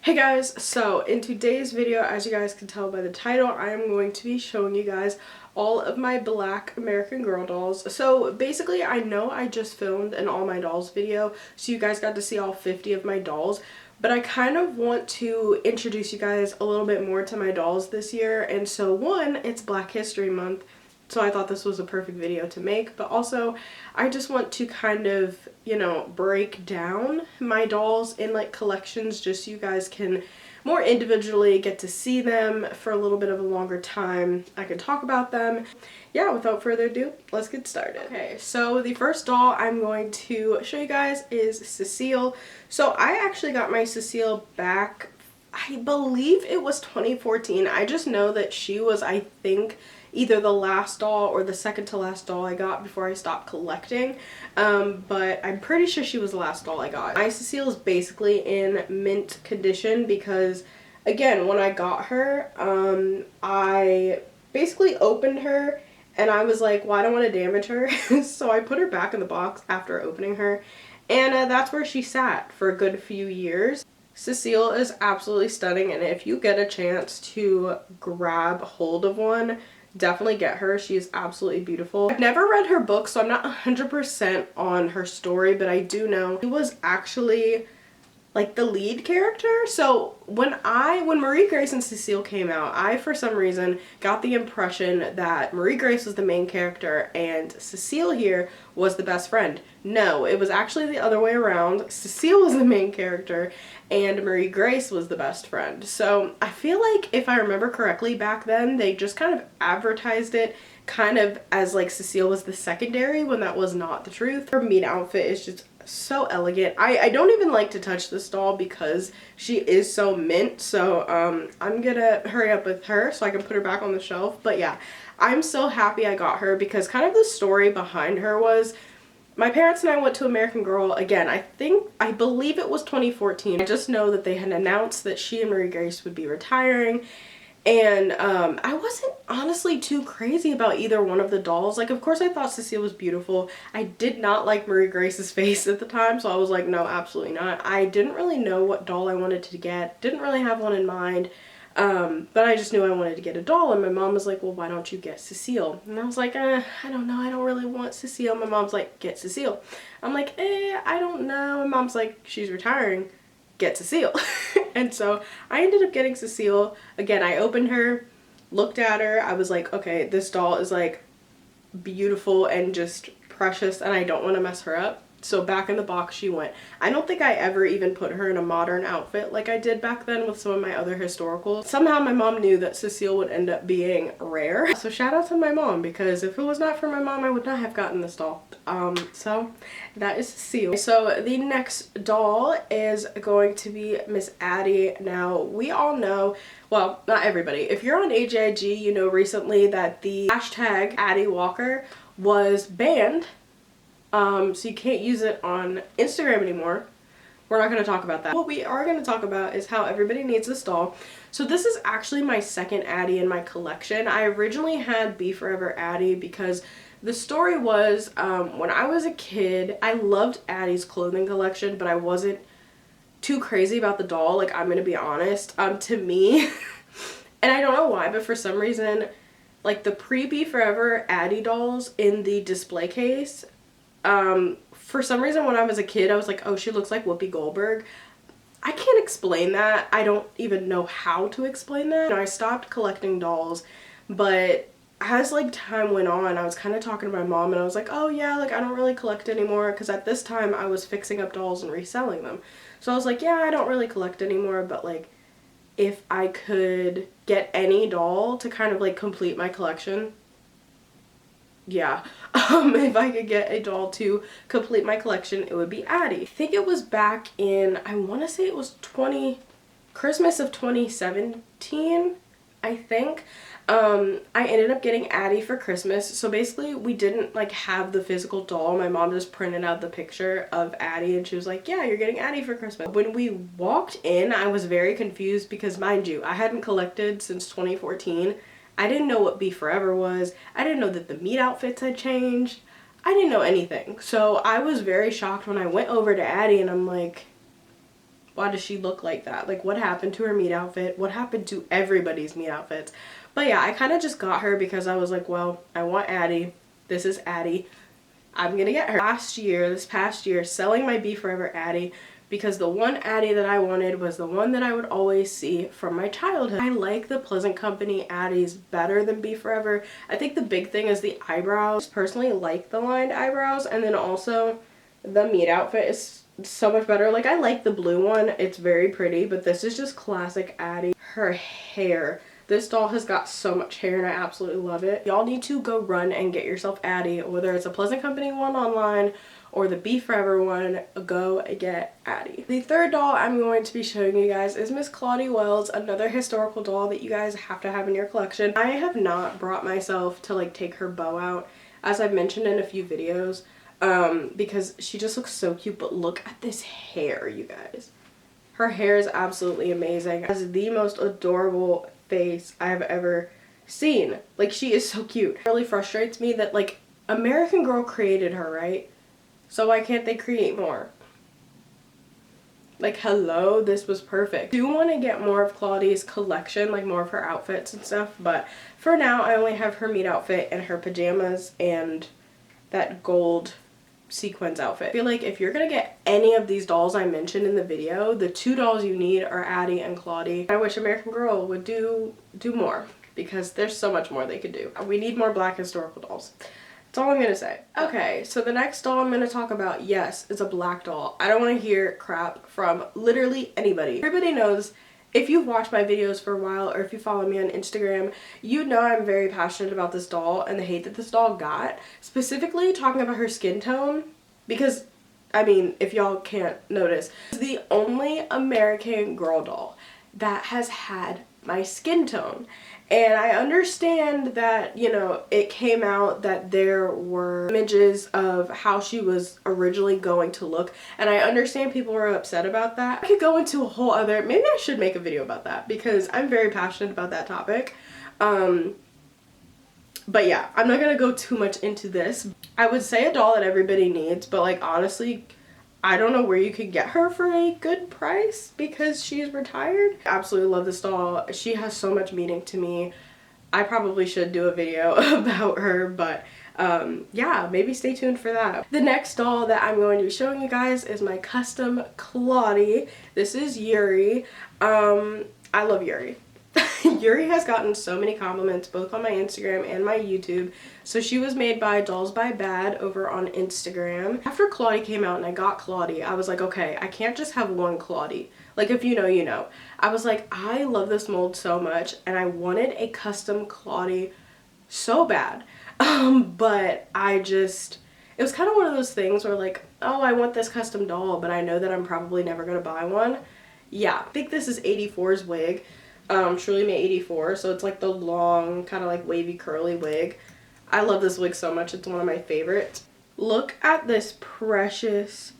Hey guys, so in today's video, as you guys can tell by the title, I am going to be showing you guys all of my black American Girl dolls. So basically, I know I just filmed an all my dolls video, so you guys got to see all 50 of my dolls, but I kind of want to introduce you guys a little bit more to my dolls this year. And so one, it's Black History Month, so I thought this was a perfect video to make, but also I just want to kind of, break down my dolls in like collections just so you guys can more individually get to see them for a little bit of a longer time. I can talk about them. Yeah, without further ado, let's get started. Okay, so the first doll I'm going to show you guys is Cecile. So I actually got my Cecile back, I believe it was 2014. I just know that she was, I think, either the last doll or the second to last doll I got before I stopped collecting, but I'm pretty sure she was the last doll I got. My Cecile is basically in mint condition because, again, when I got her, I basically opened her and I was like, well, I don't want to damage her, so I put her back in the box after opening her, and that's where she sat for a good few years. Cecile is absolutely stunning, and if you get a chance to grab hold of one, definitely get her. She is absolutely beautiful. I've never read her book, so I'm not 100% on her story, but I do know she was actually like the lead character. So when Marie Grace and Cecile came out, I for some reason got the impression that Marie Grace was the main character and Cecile here was the best friend. No, it was actually the other way around. Cecile was the main character and Marie Grace was the best friend. So I feel like if I remember correctly back then, they just kind of advertised it kind of as like Cecile was the secondary when that was not the truth. Her meat outfit is just so elegant. I don't even like to touch this doll because she is so mint, so I'm gonna hurry up with her so I can put her back on the shelf. But yeah, I'm so happy I got her because kind of the story behind her was my parents and I went to American Girl again. I believe it was 2014. I just know that they had announced that she and Marie Grace would be retiring. And I wasn't honestly too crazy about either one of the dolls. Like, of course I thought Cecile was beautiful. I did not like Marie Grace's face at the time, so I was like, no, absolutely not. I didn't really know what doll I wanted to get. Didn't really have one in mind. But I just knew I wanted to get a doll, and my mom was like, well, why don't you get Cecile? And I was like, I don't know, I don't really want Cecile. My mom's like, get Cecile. I'm like, I don't know. My mom's like, she's retiring, get Cecile. And so I ended up getting Cecile. Again, I opened her, looked at her, I was like, okay, this doll is like beautiful and just precious and I don't want to mess her up. So back in the box she went. I don't think I ever even put her in a modern outfit like I did back then with some of my other historicals. Somehow my mom knew that Cecile would end up being rare. So shout out to my mom, because if it was not for my mom, I would not have gotten this doll. So that is Cecile. So the next doll is going to be Miss Addie. Now we all know, well, not everybody. If you're on AGIG, you know recently that the hashtag Addie Walker was banned. So you can't use it on Instagram anymore. We're not going to talk about that. What we are going to talk about is how everybody needs this doll. So this is actually my second Addie in my collection. I originally had Be Forever Addie because the story was when I was a kid, I loved Addie's clothing collection, but I wasn't too crazy about the doll. Like, I'm going to be honest. To me, and I don't know why, but for some reason, like the pre-Be Forever Addie dolls in the display case, for some reason when I was a kid I was like, oh, she looks like Whoopi Goldberg. I can't explain that. I don't even know how to explain that. I stopped collecting dolls, but as like time went on, I was kind of talking to my mom and I was like, oh yeah, like I don't really collect anymore, because at this time I was fixing up dolls and reselling them. So I was like, yeah, I don't really collect anymore, but like if I could get any doll to kind of like complete my collection, yeah, if I could get a doll to complete my collection, it would be Addie. I think it was back in, I want to say it was Christmas of 2017, I think. I ended up getting Addie for Christmas. So basically we didn't like have the physical doll. My mom just printed out the picture of Addie and she was like, yeah, you're getting Addie for Christmas. When we walked in, I was very confused because, mind you, I hadn't collected since 2014. I didn't know what Be Forever was. I didn't know that the meat outfits had changed. I didn't know anything. So I was very shocked when I went over to Addie and I'm like, why does she look like that? Like, what happened to her meet outfit? What happened to everybody's meet outfits? But yeah, I kind of just got her because I was like, well, I want Addie. This is Addie. I'm gonna get her. This past year, selling my Be Forever Addie because the one Addie that I wanted was the one that I would always see from my childhood. I like the Pleasant Company Addies better than Be Forever. I think the big thing is the eyebrows. I personally like the lined eyebrows, and then also the meet outfit is so much better. Like, I like the blue one. It's very pretty, but this is just classic Addie. Her hair. This doll has got so much hair and I absolutely love it. Y'all need to go run and get yourself Addie, whether it's a Pleasant Company one online or the Be Forever one, go get Addie. The third doll I'm going to be showing you guys is Miss Claudie Wells, another historical doll that you guys have to have in your collection. I have not brought myself to like take her bow out, as I've mentioned in a few videos, because she just looks so cute, but look at this hair, you guys. Her hair is absolutely amazing. It has the most adorable face I have ever seen. Like, she is so cute. It really frustrates me that, like, American Girl created her, right? So why can't they create more? Like, hello, this was perfect. I do want to get more of Claudie's collection, like more of her outfits and stuff, but for now I only have her meet outfit and her pajamas and that gold sequins outfit. I feel like if you're gonna get any of these dolls I mentioned in the video, the two dolls you need are Addie and Claudie. I wish American Girl would do more, because there's so much more they could do. We need more black historical dolls. That's all I'm gonna say. Okay, so the next doll I'm gonna talk about, yes, is a black doll. I don't want to hear crap from literally anybody. Everybody knows, if you've watched my videos for a while or if you follow me on Instagram, you know I'm very passionate about this doll and the hate that this doll got. Specifically talking about her skin tone, because, I mean, if y'all can't notice, it's the only American Girl doll that has had my skin tone. And I understand that, you know, it came out that there were images of how she was originally going to look, and I understand people were upset about that. I could go into a whole other, maybe I should make a video about that because I'm very passionate about that topic. But yeah, I'm not gonna go too much into this. I would say a doll that everybody needs, but like honestly, I don't know where you could get her for a good price because she's retired. I absolutely love this doll. She has so much meaning to me. I probably should do a video about her, but yeah, maybe stay tuned for that. The next doll that I'm going to be showing you guys is my custom Claudie. This is Yuri. I love Yuri. Yuri has gotten so many compliments both on my Instagram and my YouTube. So she was made by Dolls by Bad over on Instagram. After Claudie came out and I got Claudie, I was like, okay, I can't just have one Claudie. Like, if you know, you know. I was like, I love this mold so much and I wanted a custom Claudie so bad. But I just, it was kind of one of those things where like, oh, I want this custom doll, but I know that I'm probably never going to buy one. Yeah, I think this is 84's wig. Truly May 84, so it's like the long kind of like wavy curly wig. I love this wig so much. It's one of my favorites. Look at this precious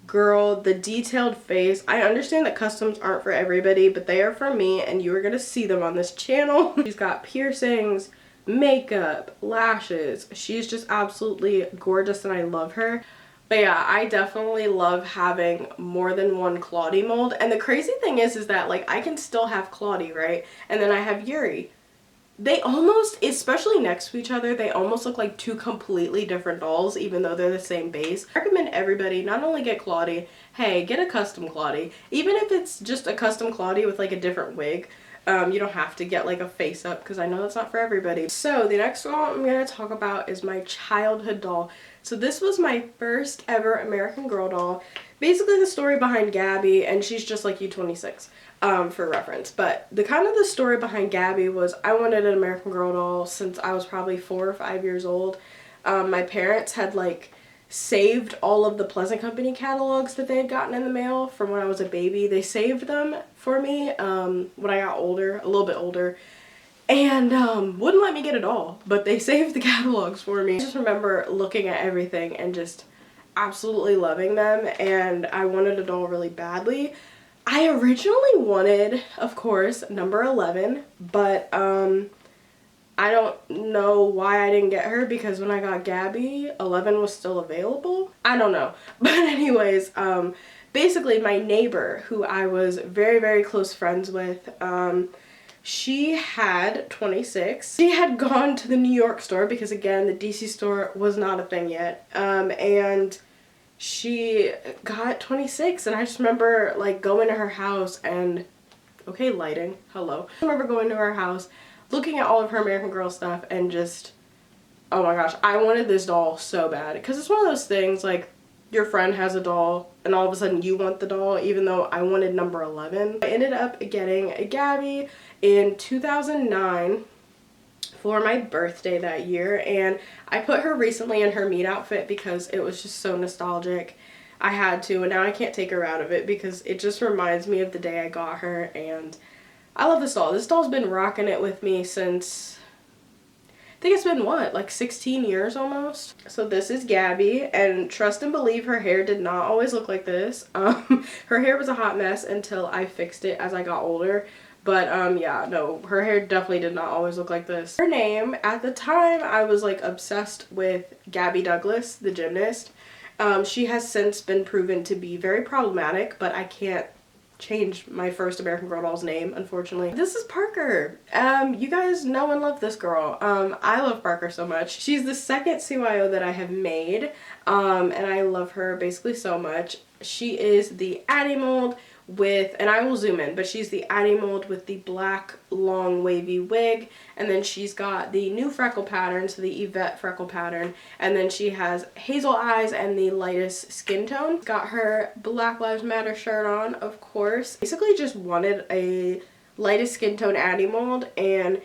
girl, the detailed face. I understand that customs aren't for everybody, but they are for me and you are going to see them on this channel. She's got piercings, makeup, lashes. She's just absolutely gorgeous and I love her. But yeah, I definitely love having more than one Claudie mold. And the crazy thing is that like I can still have Claudie, right? And then I have Yuri. They almost, especially next to each other, they almost look like two completely different dolls, even though they're the same base. I recommend everybody not only get Claudie, hey, get a custom Claudie. Even if it's just a custom Claudie with like a different wig. You don't have to get like a face up because I know that's not for everybody. So the next doll I'm going to talk about is my childhood doll. So this was my first ever American Girl doll. Basically the story behind Gabby, and she's just like U26 for reference. But the story behind Gabby was I wanted an American Girl doll since I was probably 4 or 5 years old. My parents had like saved all of the Pleasant Company catalogs that they had gotten in the mail from when I was a baby. They saved them for me when I got older, a little bit older, and wouldn't let me get a doll, but they saved the catalogs for me. I just remember looking at everything and just absolutely loving them, and I wanted a doll really badly. I originally wanted, of course, number 11, but I I don't know why I didn't get her, because when I got Gabby, 11 was still available. I don't know. But anyways, basically my neighbor, who I was very, very close friends with, she had 26. She had gone to the New York store because, again, the DC store was not a thing yet. And she got 26, and I just remember like going to her house and, okay, lighting, hello. I remember going to her house, looking at all of her American Girl stuff, and just, oh my gosh, I wanted this doll so bad. Because it's one of those things, like, your friend has a doll and all of a sudden you want the doll, even though I wanted number 11. I ended up getting a Gabby in 2009 for my birthday that year, and I put her recently in her meet outfit because it was just so nostalgic. I had to, and now I can't take her out of it because it just reminds me of the day I got her, and I love this doll. This doll's been rocking it with me since, I think it's been what, like 16 years almost? So this is Gabby, and trust and believe her hair did not always look like this. Her hair was a hot mess until I fixed it as I got older. But yeah, no, her hair definitely did not always look like this. Her name, at the time, I was like obsessed with Gabby Douglas, the gymnast. She has since been proven to be very problematic, but I can't change my first American Girl doll's name, unfortunately. This is Parker. You guys know and love this girl. I love Parker so much. She's the second CYO that I have made, and I love her basically so much. She is the Addie mold with, and I will zoom in, but she's the Addie mold with the black long wavy wig, and then she's got the new freckle pattern, so the Yvette freckle pattern, and then she has hazel eyes and the lightest skin tone. Got her Black Lives Matter shirt on, of course. Basically just wanted a lightest skin tone Addie mold, and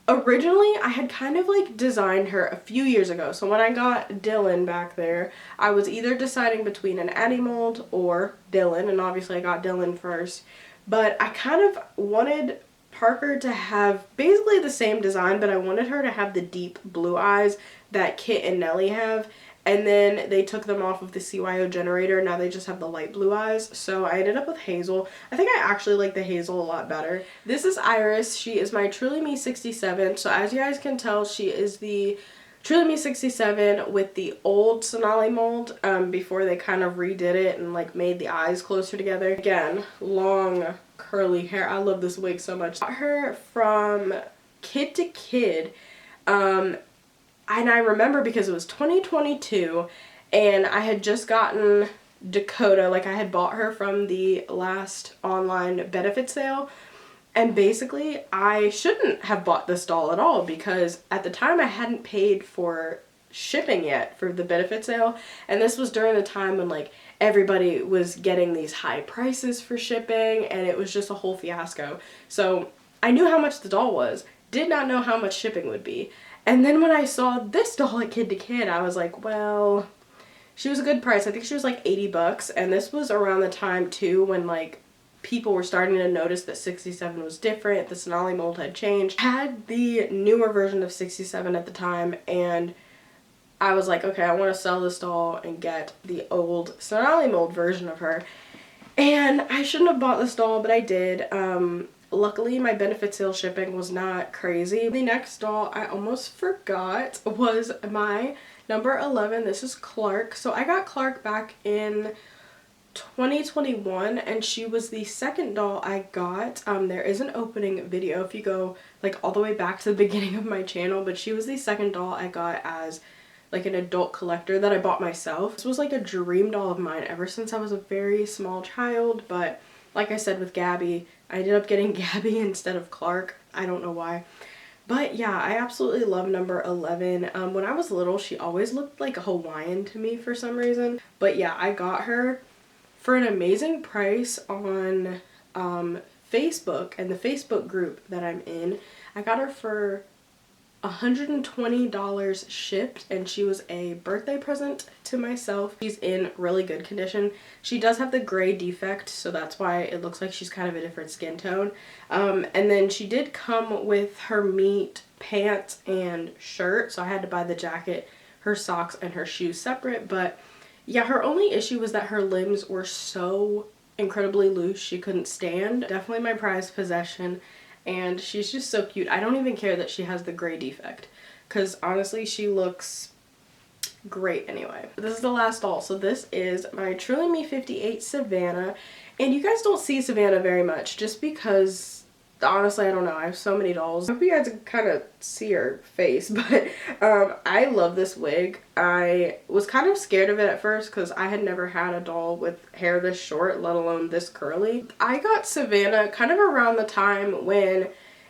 originally I had kind of like designed her a few years ago. So when I got Dylan back there, I was either deciding between an Addie mold or Dylan, and obviously I got Dylan first. But I kind of wanted Parker to have basically the same design, but I wanted her to have the deep blue eyes that Kit and Nellie have. And then they took them off of the CYO generator. Now they just have the light blue eyes. So I ended up with Hazel. I think I actually like the Hazel a lot better. This is Iris. She is my Truly Me 67. So as you guys can tell, she is the Truly Me 67 with the old Sonali mold before they kind of redid it and like made the eyes closer together. Again, long curly hair. I love this wig so much. Got her from Kid to Kid. And I remember because it was 2022 and I had just gotten Dakota, like I had bought her from the last online benefit sale, and basically I shouldn't have bought this doll at all because at the time I hadn't paid for shipping yet for the benefit sale, and this was during the time when like everybody was getting these high prices for shipping and it was just a whole fiasco. So I knew how much the doll was, did not know how much shipping would be. And then when I saw this doll at Kid to Kid, I was like, well, she was a good price. I think she was like 80 bucks. And this was around the time too when like people were starting to notice that 67 was different. The Sonali mold had changed. I had the newer version of 67 at the time, and I was like, okay, I want to sell this doll and get the old Sonali mold version of her. And I shouldn't have bought this doll, but I did. Luckily, my benefit sale shipping was not crazy. The next doll I almost forgot was my number 11. This is Clark. So I got Clark back in 2021, and she was the second doll I got. There is an opening video if you go like all the way back to the beginning of my channel, but she was the second doll I got as like an adult collector that I bought myself. This was like a dream doll of mine ever since I was a very small child, but like I said with Gabby, I ended up getting Gabby instead of Clark. I don't know why. But yeah, I absolutely love number 11. When I was little, she always looked like a Hawaiian to me for some reason. But yeah, I got her for an amazing price on Facebook and the Facebook group that I'm in. I got her for $120 shipped, and she was a birthday present to myself. She's in really good condition. She does have the gray defect, so that's why it looks like she's kind of a different skin tone. And then she did come with her meat pants and shirt, so I had to buy the jacket, her socks, and her shoes separate. But yeah, her only issue was that her limbs were so incredibly loose she couldn't stand. Definitely my prized possession. and she's just so cute. I don't even care that she has the gray defect, because honestly she looks great anyway. This is the last doll. So this is my Truly Me 58 Savannah, and you guys don't see Savannah very much just because honestly I don't know, I have so many dolls. I hope you guys can kind of see her face, but I love this wig. I was kind of scared of it at first because I had never had a doll with hair this short, let alone this curly. I got Savannah kind of around the time when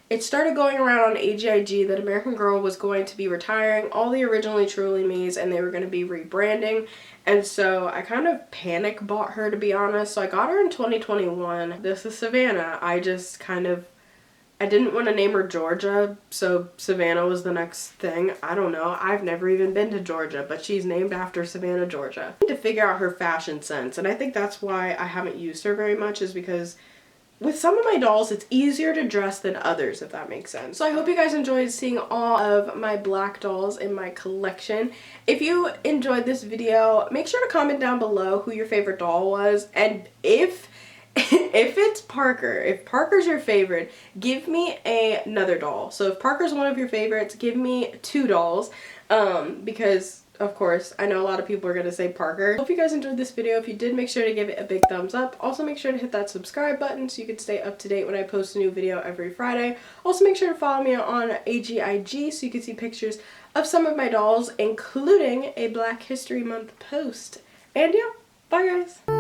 it started going around on AGIG that American Girl was going to be retiring all the originally Truly Me's and they were going to be rebranding. And so I kind of panic bought her, to be honest. So I got her in 2021. This is Savannah. I didn't want to name her Georgia, so Savannah was the next thing. I don't know. I've never even been to Georgia, but she's named after Savannah, Georgia. I need to figure out her fashion sense, and I think that's why I haven't used her very much, is because with some of my dolls, it's easier to dress than others, if that makes sense. So I hope you guys enjoyed seeing all of my black dolls in my collection. If you enjoyed this video, make sure to comment down below who your favorite doll was, and if it's Parker, if Parker's your favorite, give me another doll. So if Parker's one of your favorites, give me 2 dolls, because of course I know a lot of people are going to say Parker. Hope you guys enjoyed this video. If you did, make sure to give it a big thumbs up. Also make sure to hit that subscribe button so you can stay up to date when I post a new video every Friday. Also make sure to follow me on AGIG so you can see pictures of some of my dolls, including a Black History Month post. And yeah, bye guys!